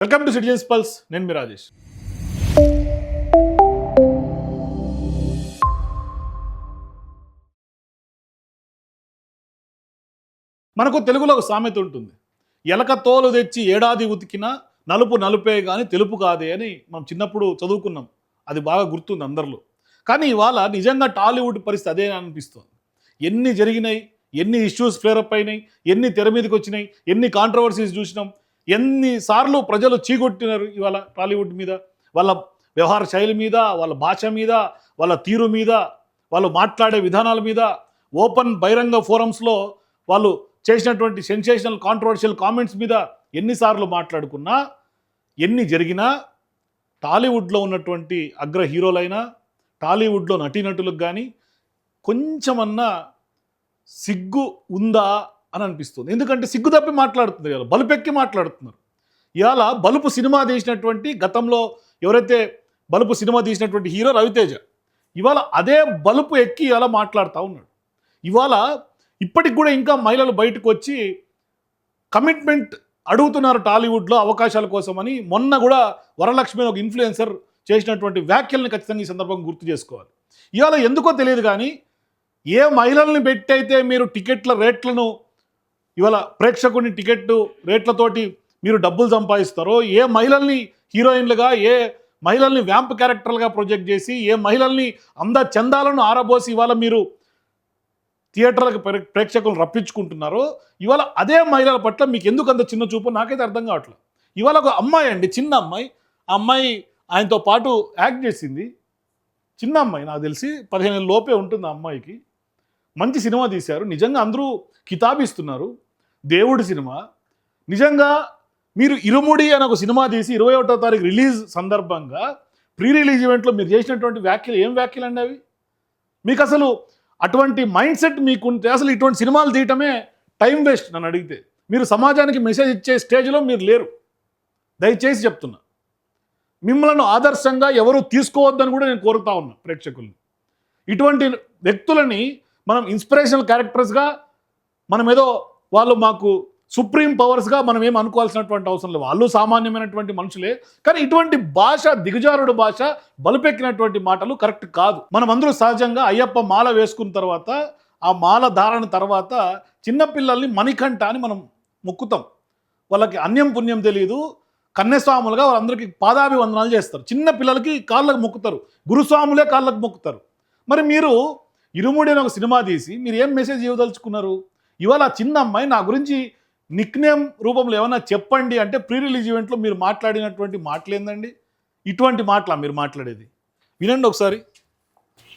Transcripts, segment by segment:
Welcome to citizens pulse. నేను మీ రాజేష్. మనకు తెలుగులో ఒక సామెత ఉంటుంది, ఎలక తోలు తెచ్చి ఏడాది ఉతికినా నలుపు నలుపే కానీ తెలుపు కాదే అని మనం చిన్నప్పుడు చదువుకున్నాం. అది బాగా గుర్తుంది అందరిలో. కానీ ఇవాళ నిజంగా టాలీవుడ్ పరిస్థితి అదే అనిపిస్తుంది. ఎన్ని జరిగినాయి, ఎన్ని ఇష్యూస్ ఫ్లేరప్ అయినాయి, ఎన్ని తెర మీదకి వచ్చినాయి, ఎన్ని కాంట్రవర్సీస్ చూసినాం, ఎన్నిసార్లు ప్రజలు చీకొట్టినారు ఇవాళ టాలీవుడ్ మీద, వాళ్ళ వ్యవహార శైలి మీద, వాళ్ళ భాష మీద, వాళ్ళ తీరు మీద, వాళ్ళు మాట్లాడే విధానాల మీద, ఓపెన్ బహిరంగ ఫోరమ్స్లో వాళ్ళు చేసినటువంటి సెన్సేషనల్ కాంట్రవర్షియల్ కామెంట్స్ మీద ఎన్నిసార్లు మాట్లాడుకున్నా, ఎన్ని జరిగినా టాలీవుడ్లో ఉన్నటువంటి అగ్ర హీరోలైనా, టాలీవుడ్లో నటీనటులకు కానీ కొంచెమన్నా సిగ్గు ఉందా అని అనిపిస్తుంది. ఎందుకంటే సిగ్గు తప్పి మాట్లాడుతున్నారు, ఇవాళ బలుపెక్కి మాట్లాడుతున్నారు. ఇవాళ బలుపు సినిమా తీసినటువంటి, గతంలో ఎవరైతే బలుపు సినిమా తీసినటువంటి హీరో రవితేజ, ఇవాళ అదే బలుపు ఎక్కి ఇవాళ మాట్లాడుతూ ఉన్నాడు. ఇవాళ ఇప్పటికి కూడా ఇంకా మహిళలు బయటకు వచ్చి కమిట్మెంట్ అడుగుతున్నారు టాలీవుడ్లో అవకాశాల కోసమని. మొన్న కూడా వరలక్ష్మి ఒక ఇన్ఫ్లుయెన్సర్ చేసినటువంటి వ్యాఖ్యల్ని ఖచ్చితంగా ఈ సందర్భంగా గుర్తు చేసుకోవాలి. ఇవాళ ఎందుకో తెలియదు కానీ ఏ మహిళల్ని పెట్టి అయితే మీరు టికెట్ల రేట్లను, ఇవాళ ప్రేక్షకుని టికెట్ రేట్లతోటి మీరు డబ్బులు సంపాదిస్తారో, ఏ మహిళల్ని హీరోయిన్లుగా, ఏ మహిళల్ని వ్యాంప్ క్యారెక్టర్లుగా ప్రొజెక్ట్ చేసి, ఏ మహిళల్ని చందాలను ఆరబోసి ఇవాళ మీరు థియేటర్లకు ప్రేక్షకులను రప్పించుకుంటున్నారో, ఇవాళ అదే మహిళల పట్ల మీకు ఎందుకు అంత చిన్న చూపు నాకైతే అర్థం కావట్లేదు. ఇవాళ ఒక అమ్మాయి అండి, చిన్న అమ్మాయి, ఆ అమ్మాయి ఆయనతో పాటు యాక్ట్ చేసింది. చిన్న అమ్మాయి, నాకు తెలిసి 15 ఏళ్ళ లోపే ఉంటుంది ఆ అమ్మాయికి. మంచి సినిమా తీశారు, నిజంగా అందరూ కితాబిస్తున్నారు. దేవుడి సినిమా. నిజంగా మీరు ఇరుముడి అని ఒక సినిమా తీసి 21వ తారీఖు రిలీజ్ సందర్భంగా ప్రీ రిలీజ్ ఈవెంట్లో మీరు చేసినటువంటి వ్యాఖ్యలు ఏం వ్యాఖ్యలు అండి అవి? మీకు అసలు అటువంటి మైండ్ సెట్ మీకుంటే అసలు ఇటువంటి సినిమాలు తీయటమే టైం వేస్ట్ నన్ను అడిగితే. మీరు సమాజానికి మెసేజ్ ఇచ్చే స్టేజ్లో మీరు లేరు. దయచేసి చెప్తున్నా, మిమ్మల్ని ఆదర్శంగా ఎవరు తీసుకోవద్దని కూడా నేను కోరుతా ఉన్నా ప్రేక్షకుల్ని. ఇటువంటి వ్యక్తులని మనం ఇన్స్పిరేషనల్ క్యారెక్టర్స్గా, మనం ఏదో వాళ్ళు మాకు సుప్రీం పవర్స్గా మనం ఏం అనుకోవాల్సినటువంటి అవసరం లేదు. వాళ్ళు సామాన్యమైనటువంటి మనుషులే. కానీ ఇటువంటి భాష, దిగజారుడు భాష, బలుపెక్కినటువంటి మాటలు కరెక్ట్ కాదు. మనం అందరూ సహజంగా అయ్యప్ప మాల వేసుకున్న తర్వాత, ఆ మాల ధారణ తర్వాత చిన్నపిల్లల్ని మణికంఠ అని మనం మొక్కుతాం. వాళ్ళకి అన్యం పుణ్యం తెలియదు, కన్యస్వాములుగా వాళ్ళందరికీ పాదాభివందనాలు చేస్తారు. చిన్న పిల్లలకి కాళ్ళకు మొక్కుతారు, గురుస్వాములే కాళ్ళకు మొక్కుతారు. మరి మీరు ఇరుముడి అని ఒక సినిమా తీసి మీరు ఏం మెసేజ్ ఇవ్వదలుచుకున్నారు? ఇవాళ ఆ చిన్న అమ్మాయి నా గురించి నిక్నేమ్ రూపంలో ఏమన్నా చెప్పండి అంటే ప్రీ రిలీజ్ ఈవెంట్లో మీరు మాట్లాడినటువంటి మాటలేందండి? ఇటువంటి మాటలా మీరు మాట్లాడేది? వినండి ఒకసారి.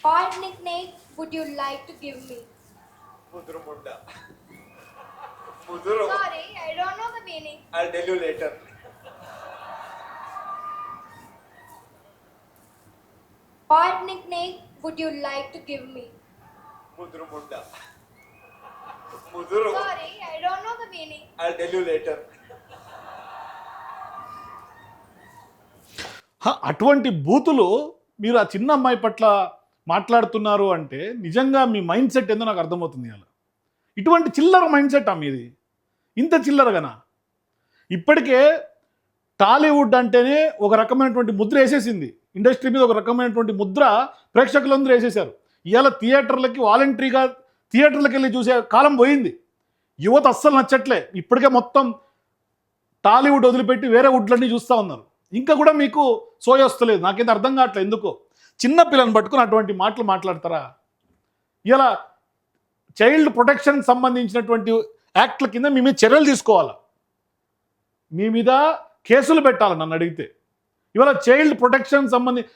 What nickname would you like to give me? Mudru Munda. Mudru. Sorry, I don't know the meaning. I'll tell you later. What nickname would you like to give me? Mudru Munda. Mudru. Sorry, I don't know the meaning. I'll tell you later. అటువంటి బూతులు మీరు ఆ చిన్న అమ్మాయి పట్ల మాట్లాడుతున్నారు అంటే నిజంగా మీ మైండ్ సెట్ ఏందో నాకు అర్థమవుతుంది. అలా ఇటువంటి చిల్లర మైండ్ సెట్ మీది, ఇంత చిల్లరగానా? ఇప్పటికే టాలీవుడ్ అంటేనే ఒక రకమైనటువంటి ముద్ర వేసేసింది, ఇండస్ట్రీ మీద ఒక రకమైనటువంటి ముద్ర ప్రేక్షకులందరూ వేసేశారు. ఇవాళ థియేటర్లకి వాలంటరీగా థియేటర్లకు వెళ్ళి చూసే కాలం పోయింది. యువత అస్సలు నచ్చట్లే. ఇప్పటికే మొత్తం టాలీవుడ్ వదిలిపెట్టి వేరే వుడ్లన్నీ చూస్తూ ఉన్నారు. ఇంకా కూడా మీకు సోయ వస్తలేదు. నాకైతే అర్థం కావట్లేదు ఎందుకో. చిన్న పిల్లని పట్టుకుని అటువంటి మాటలు మాట్లాడతారా? ఇలా చైల్డ్ ప్రొటెక్షన్ సంబంధించినటువంటి యాక్ట్ల కింద మీ మీద చర్యలు తీసుకోవాలా, మీ మీద కేసులు పెట్టాలి నన్ను అడిగితే. ఇవాళ చైల్డ్ ప్రొటెక్షన్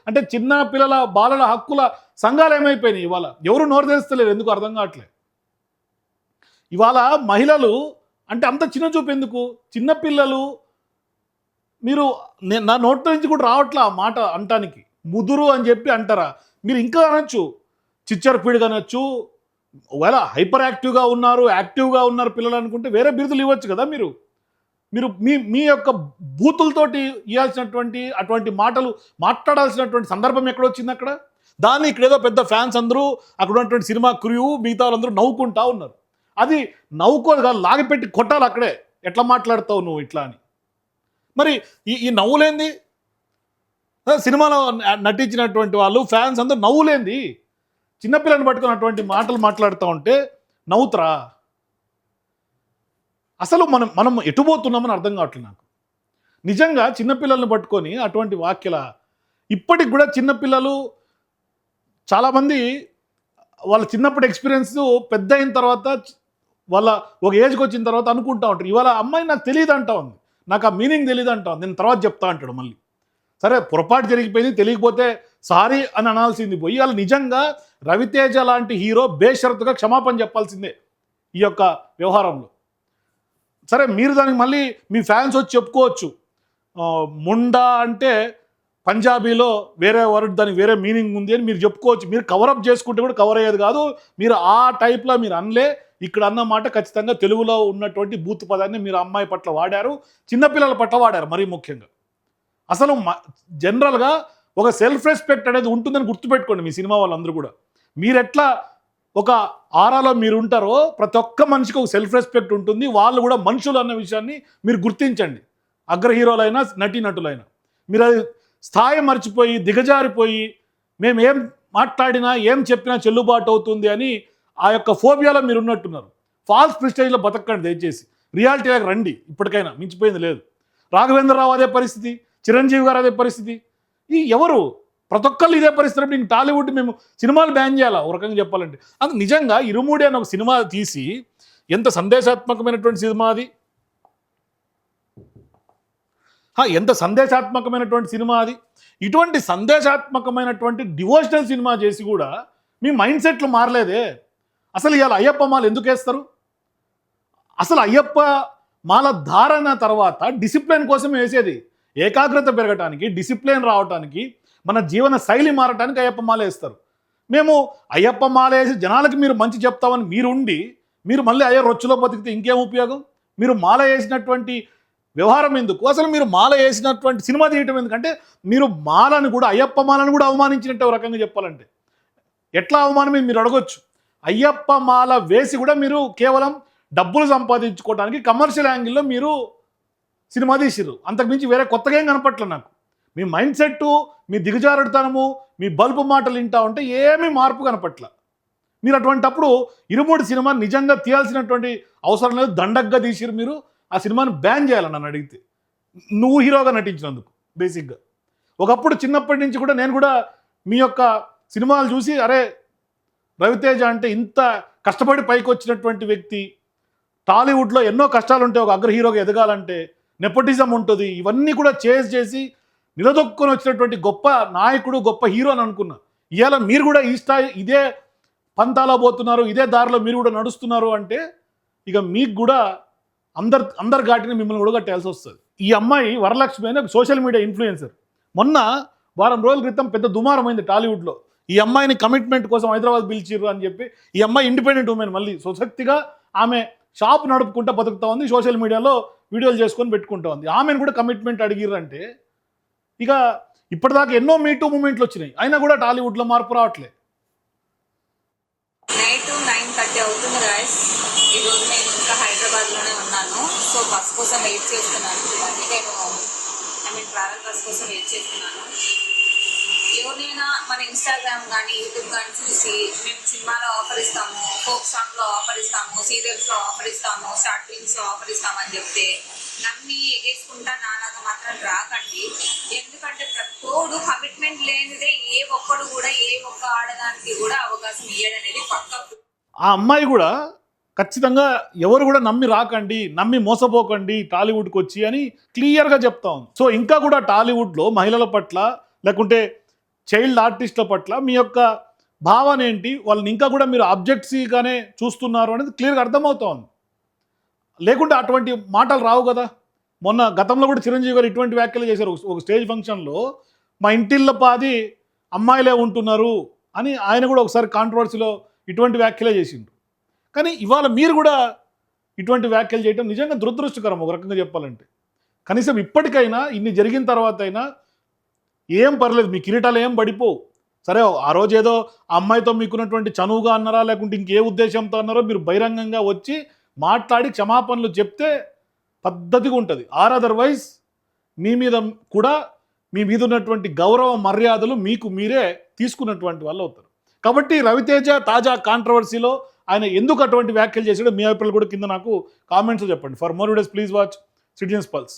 అంటే చిన్న పిల్లల బాలల హక్కుల సంఘాలు ఏమైపోయినాయి? ఇవాళ ఎవరు నోరు తెరుస్తలేరు, ఎందుకు అర్థం కావట్లేదు. ఇవాళ మహిళలు అంటే అంత చిన్న చూపు ఎందుకు? చిన్నపిల్లలు మీరు నా నోట్ల నుంచి కూడా రావట్లే ఆ మాట అంటానికి. ముదురు అని చెప్పి అంటారా? మీరు ఇంకా అనొచ్చు, చిచ్చర్ పీడుగా అనొచ్చు. ఒకవేళ హైపర్ యాక్టివ్గా ఉన్నారు, యాక్టివ్గా ఉన్నారు పిల్లలు అనుకుంటే వేరే బిరుదులు ఇవ్వచ్చు కదా. మీరు మీరు మీ మీ యొక్క బూతులతోటి ఇవ్వాల్సినటువంటి అటువంటి మాటలు మాట్లాడాల్సినటువంటి సందర్భం ఎక్కడొచ్చింది అక్కడ? దాన్ని ఇక్కడేదో పెద్ద ఫ్యాన్స్ అందరూ, అక్కడ ఉన్నటువంటి సినిమా క్రూ, మిగతా వాళ్ళందరూ నవ్వుకుంటా ఉన్నారు. అది నవ్వుకోదు కాదు, లాగిపెట్టి కొట్టాలి అక్కడే. ఎట్లా మాట్లాడతావు నువ్వు ఇట్లా అని. మరి ఈ నవ్వులేంది? సినిమాలో నటించినటువంటి వాళ్ళు ఫ్యాన్స్ అందరూ నవ్వులేంది? చిన్నపిల్లని పట్టుకుని అటువంటి మాటలు మాట్లాడుతూ ఉంటే నవ్వుతరా? అసలు మనం ఎటుపోతున్నామని అర్థం కావట్లేదు నాకు. నిజంగా చిన్నపిల్లల్ని పట్టుకొని అటువంటి వాక్యల ఇప్పటికి కూడా చిన్నపిల్లలు చాలామంది వాళ్ళ చిన్నప్పుడు ఎక్స్పీరియన్స్ పెద్ద అయిన తర్వాత వాళ్ళ ఒక ఏజ్కి వచ్చిన తర్వాత అనుకుంటా ఉంటారు. ఇవాళ అమ్మాయి నాకు తెలియదు అంటా ఉంది, నాకు ఆ మీనింగ్ తెలియదు అంటా ఉంది, నేను తర్వాత చెప్తా అంటాడు. మళ్ళీ సరే పొరపాటు జరిగిపోయింది, తెలియకపోతే సారీ అని అనాల్సింది పోయి వాళ్ళు నిజంగా రవితేజ లాంటి హీరో బేషరతుగా క్షమాపణ చెప్పాల్సిందే ఈ యొక్క వ్యవహారంలో. సరే మీరు దానికి మళ్ళీ మీ ఫ్యాన్స్ వచ్చి చెప్పుకోవచ్చు, ముండా అంటే పంజాబీలో వేరే వర్డ్ దానికి వేరే మీనింగ్ ఉంది అని మీరు చెప్పుకోవచ్చు. మీరు కవరప్ చేసుకుంటే కూడా కవర్ అయ్యేది కాదు. మీరు ఆ టైప్లో మీరు అనలే. ఇక్కడ అన్నమాట ఖచ్చితంగా తెలుగులో ఉన్నటువంటి బూత్ పదాన్ని మీరు అమ్మాయి పట్ల వాడారు, చిన్నపిల్లల పట్ల వాడారు. మరీ ముఖ్యంగా అసలు జనరల్గా ఒక సెల్ఫ్ రెస్పెక్ట్ అనేది ఉంటుందని గుర్తుపెట్టుకోండి మీ సినిమా వాళ్ళందరూ కూడా. మీరు ఎట్లా ఒక ఆరాలో మీరు ఉంటారో ప్రతి ఒక్క మనిషికి ఒక సెల్ఫ్ రెస్పెక్ట్ ఉంటుంది. వాళ్ళు కూడా మనుషులు అన్న విషయాన్ని మీరు గుర్తించండి. అగ్ర హీరోలైనా నటీనటులైనా మీరు అది స్థాయి మర్చిపోయి దిగజారిపోయి మేము ఏం మాట్లాడినా ఏం చెప్పినా చెల్లుబాటు అవుతుంది అని ఆ యొక్క ఫోబియాలో మీరు ఉన్నట్టున్నారు. ఫాల్స్ ప్రిస్టేజ్లో బతకండి దయచేసి. రియాలిటీలోకి రండి. ఇప్పటికైనా మించిపోయింది లేదు. రాఘవేంద్రరావు అదే పరిస్థితి, చిరంజీవి గారు అదే పరిస్థితి. ఈ ఎవరు ప్రతి ఒక్కళ్ళు ఇదే పరిస్థితి. ఇంక టాలీవుడ్ మేము సినిమాలు బ్యాన్ చేయాలా ఒక రకంగా చెప్పాలంటే. అందుకు నిజంగా ఇరుమూడి అని ఒక సినిమా తీసి ఎంత సందేశాత్మకమైనటువంటి సినిమా అది, ఎంత సందేశాత్మకమైనటువంటి సినిమా అది. ఇటువంటి సందేశాత్మకమైనటువంటి డివోషనల్ సినిమా చేసి కూడా మీ మైండ్ సెట్లు మారలేదే. అసలు ఇవాళ అయ్యప్ప మాల ఎందుకు వేస్తారు? అసలు అయ్యప్ప మాల ధారణ తర్వాత డిసిప్లిన్ కోసం వేసేది. ఏకాగ్రత పెరగటానికి, డిసిప్లిన్ రావటానికి, మన జీవన శైలి మారటానికి అయ్యప్ప మాల వేస్తారు. మేము అయ్యప్ప మాల వేసి జనాలకి మీరు మంచి చెప్తామని మీరుండి మీరు మళ్ళీ అయ్యే రొచ్చులో బతికితే ఇంకేం ఉపయోగం? మీరు మాల వేసినటువంటి వ్యవహారం ఎందుకు? అసలు మీరు మాల వేసినటువంటి సినిమా తీయటం ఎందుకంటే మీరు మాలను కూడా అయ్యప్ప మాలను కూడా అవమానించినట్టే ఒక రకంగా చెప్పాలంటే. ఎట్లా అవమానమే మీరు అడగొచ్చు. అయ్యప్ప మాల వేసి కూడా మీరు కేవలం డబ్బులు సంపాదించుకోవడానికి కమర్షియల్ యాంగిల్లో మీరు సినిమా తీసిర్రు. అంతకుమించి వేరే కొత్తగా ఏం కనపట్లేదు నాకు. మీ మైండ్ సెట్టు, మీ దిగజారుడుతనము, మీ బల్బు మాటలు వింటా ఉంటే ఏమీ మార్పు కనపట్ల. మీరు అటువంటప్పుడు ఇరుమూడి సినిమా నిజంగా తీయాల్సినటువంటి అవసరం లేదు, దండగ్గా తీసిరు. మీరు ఆ సినిమాని బ్యాన్ చేయాలని నన్ను అడిగితే, నువ్వు హీరోగా నటించినందుకు. బేసిక్గా ఒకప్పుడు చిన్నప్పటి నుంచి కూడా నేను కూడా మీ యొక్క సినిమాలు చూసి అరే రవితేజ అంటే ఇంత కష్టపడి పైకి వచ్చినటువంటి వ్యక్తి, టాలీవుడ్లో ఎన్నో కష్టాలు ఉంటాయి ఒక అగ్ర హీరోగా ఎదగాలంటే, నెపోటిజం ఉంటుంది, ఇవన్నీ కూడా చేసి నిలదొక్కుని వచ్చినటువంటి గొప్ప నాయకుడు, గొప్ప హీరో అని అనుకున్నా. ఇవాళ మీరు కూడా ఈ స్థాయి ఇదే పంతాలో పోతున్నారు, ఇదే దారిలో మీరు కూడా నడుస్తున్నారు అంటే ఇక మీకు కూడా అందరి ఘాటిని మిమ్మల్ని కూడా కట్టాల్సి వస్తుంది. ఈ అమ్మాయి వరలక్ష్మి అని ఒక సోషల్ మీడియా ఇన్ఫ్లుయెన్సర్. మొన్న వారం రోజుల క్రితం పెద్ద దుమారమైంది టాలీవుడ్లో. ఈ అమ్మాయిని కమిట్మెంట్ కోసం హైదరాబాద్ పిలిచిర్రు అని చెప్పి. ఈ అమ్మాయి ఇండిపెండెంట్ ఉమెన్, మళ్ళీ స్వశక్తిగా ఆమె షాప్ నడుపుకుంటూ బతుకుతా ఉంది, సోషల్ మీడియాలో వీడియోలు చేసుకొని పెట్టుకుంటా ఉంది. ఆమెను కూడా కమిట్మెంట్ అడిగిర్రంటే ఇక ఇప్పటిదాకా ఎన్నో మీటూ మూమెంట్లు వచ్చినాయి, అయినా కూడా టాలీవుడ్లో మార్పు రావట్లే. నైట్ 9:30 అవుతుంది గాయస్. ఈరోజు నేను ఇంకా హైదరాబాద్లోనే ఉన్నాను. సో బస్ కోసం వెయిట్ చేస్తున్నాను. నేను ట్రావెల్ బస్ కోసం వెయిట్ చేస్తున్నాను. ఎవరినైనా మన ఇన్స్టాగ్రామ్ కానీ యూట్యూబ్ కానీ చూసి మేము సినిమాలో ఆఫర్ ఇస్తాము, ఫోక్ సాంగ్లో ఆఫర్ ఇస్తాము, సీరియల్స్లో ఆఫర్ ఇస్తాము, షార్ట్ ఫిల్మ్స్లో ఆఫర్ ఇస్తామని చెప్తే నమ్మి ఎగేసుకుంటా నాలాగా మాత్రం రాకండి. ఎందుకంటే ప్రతోడు కమిట్మెంట్ లేనిదే ఏ ఒక్కడు కూడా ఏ ఒక్క ఆడదానికి కూడా అవకాశం ఇయ్యడనేది పక్క. ఆ అమ్మాయి కూడా ఖచ్చితంగా ఎవరు కూడా నమ్మి రాకండి, నమ్మి మోసపోకండి టాలీవుడ్కి వచ్చి అని క్లియర్గా చెప్తా ఉంది. సో ఇంకా కూడా టాలీవుడ్లో మహిళల పట్ల లేకుంటే చైల్డ్ ఆర్టిస్టుల పట్ల మీ యొక్క భావన ఏంటి, వాళ్ళని ఇంకా కూడా మీరు ఆబ్జెక్ట్స్గానే చూస్తున్నారు అనేది క్లియర్గా అర్థమవుతా ఉంది. లేకుంటే అటువంటి మాటలు రావు కదా. మొన్న గతంలో కూడా చిరంజీవి గారు ఇటువంటి వ్యాఖ్యలు చేశారు. ఒక స్టేజ్ ఫంక్షన్లో మా ఇంటిళ్ళ పాది అమ్మాయిలే ఉంటున్నారు అని ఆయన కూడా ఒకసారి కాంట్రవర్సీలో ఇటువంటి వ్యాఖ్యలే చేసిండ్రు. కానీ ఇవాళ మీరు కూడా ఇటువంటి వ్యాఖ్యలు చేయడం నిజంగా దురదృష్టకరం ఒక రకంగా చెప్పాలంటే. కనీసం ఇప్పటికైనా ఇన్ని జరిగిన తర్వాత అయినా ఏం పర్లేదు, మీ కిరీటాలు ఏం పడిపోవు. సరే ఆ రోజు ఏదో ఆ అమ్మాయితో మీకున్నటువంటి చనువుగా అన్నారా లేకుంటే ఇంకే ఉద్దేశంతో అన్నారో మీరు బహిరంగంగా వచ్చి మాట్లాడి క్షమాపణలు చెప్తే పద్ధతిగా ఉంటుంది. ఆర్ అదర్వైజ్ మీ మీద కూడా మీ మీద ఉన్నటువంటి గౌరవ మర్యాదలు మీకు మీరే తీసుకున్నటువంటి వాళ్ళు అవుతారు. కాబట్టి రవితేజ తాజా కాంట్రవర్సీలో ఆయన ఎందుకు అటువంటి వ్యాఖ్యలు చేశాడో మీ అభిప్రాయాలు కూడా కింద నాకు కామెంట్స్ చెప్పండి. For more videos please watch citizens pulse.